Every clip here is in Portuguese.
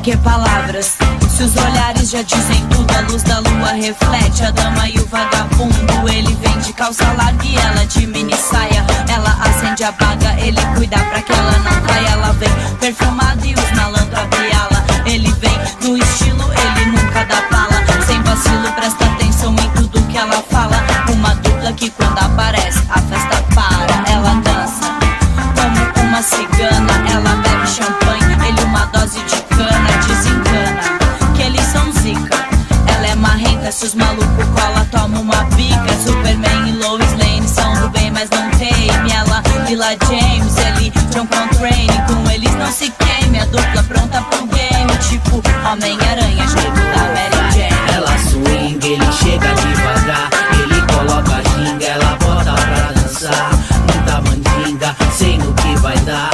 que palavras? Se os olhares já dizem tudo, a luz da lua reflete a dama e o vagabundo. Ele vem de calça larga e ela de mini saia. Ela acende a baga, ele cuida pra que ela não caia. Ela vem perfumada e os malandros abriala. Ele vem no estilo, ele nunca dá bala. Sem vacilo, presta atenção em tudo que ela fala. Uma dupla que quando aparece, a festa para. Ela dança como uma cigana. Ela bebe champanhe, ele uma dose de cana. Desencana que eles são zica. Ela é marrenta, se os malucos cola, toma uma bica. Superman e Lois Lane são do bem, mas não teme. Ela, Villa James, ele John Coltrane. Com eles não se queime, a dupla pronta pro game. Tipo Homem-Aranha, jeito da Mary Jane. Ela swing, ele chega devagar. Ele coloca a ginga, ela bota pra dançar. Muita mandinga, sei no que vai dar.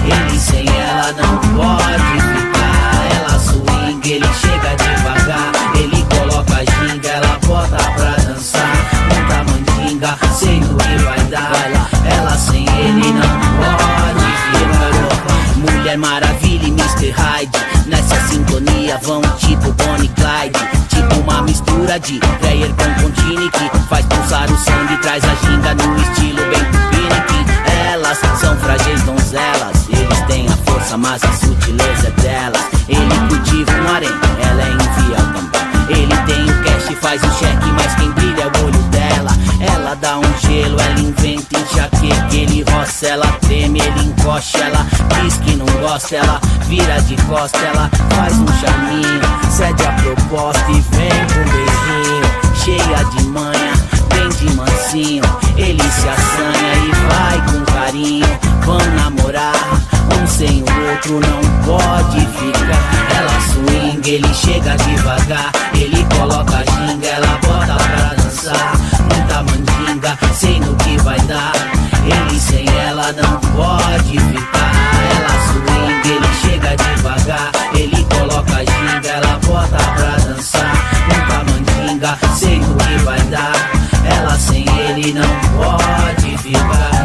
Ele sem ela não pode ficar. Ela swing, ele chega devagar. Ele coloca a ginga, ela bota pra dançar. Muita mandinga, sei no que vai dar. Ela sem ele não pode ficar. Mulher Maravilha e Mr. Hyde, nessa sintonia vão tipo Bonnie e Clyde. Tipo uma mistura de player com Contini, que faz pulsar o sangue, traz a ginga no estilo bem tupiniquim. Elas são frágeis donzelas, eles têm a força, mas a sutileza é delas. Ele cultiva um harém, ela é infiel também. Ele tem o cash e faz o cheque, mas quem brilha é o olho dela. Ela dá um gelo, ela inventa enxaqueca. Ele roça, ela treme, ele encosta. Ela diz que não gosta, ela vira de costa. Ela faz um charminho, cede a proposta e vem com um beijinho. Cheia de manha, bem de mansinho. Ele se assanha e vai com carinho. Vão namorar, um sem o outro não pode ficar. Ela swing, ele chega devagar. Ele coloca a ginga, ela bota pra dançar. Muita mandinga, sei no que vai dar. Ele sem ela não pode ficar. Ela swing, ele chega devagar. Ele coloca a ginga, ela bota pra dançar. Muita mandinga, sei no que vai dar. Ela sem ele não pode ficar.